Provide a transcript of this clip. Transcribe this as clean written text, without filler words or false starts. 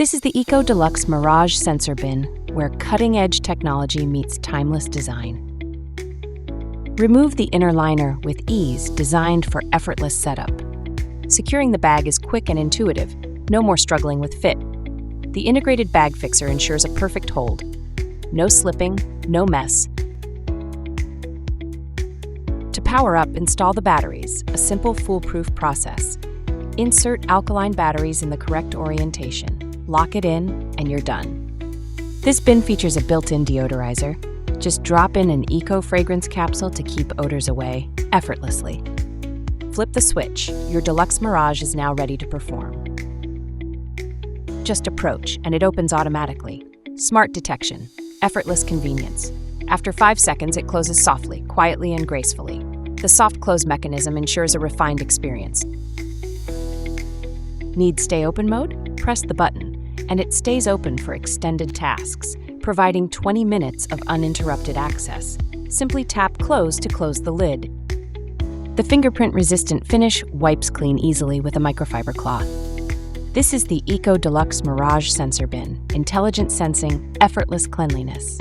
This is the EKO Deluxe Mirage sensor bin, where cutting-edge technology meets timeless design. Remove the inner liner with ease, designed for effortless setup. Securing the bag is quick and intuitive, no more struggling with fit. The integrated bag fixer ensures a perfect hold. No slipping, no mess. To power up, install the batteries, a simple foolproof process. Insert alkaline batteries in the correct orientation. Lock it in, and you're done. This bin features a built-in deodorizer. Just drop in an eco fragrance capsule to keep odors away effortlessly. Flip the switch. Your Deluxe Mirage is now ready to perform. Just approach, and it opens automatically. Smart detection, effortless convenience. After 5 seconds, it closes softly, quietly, and gracefully. The soft close mechanism ensures a refined experience. Need stay open mode? Press the button, and it stays open for extended tasks, providing 20 minutes of uninterrupted access. Simply tap close to close the lid. The fingerprint-resistant finish wipes clean easily with a microfiber cloth. This is the EKO Deluxe Mirage sensor bin, intelligent sensing, effortless cleanliness.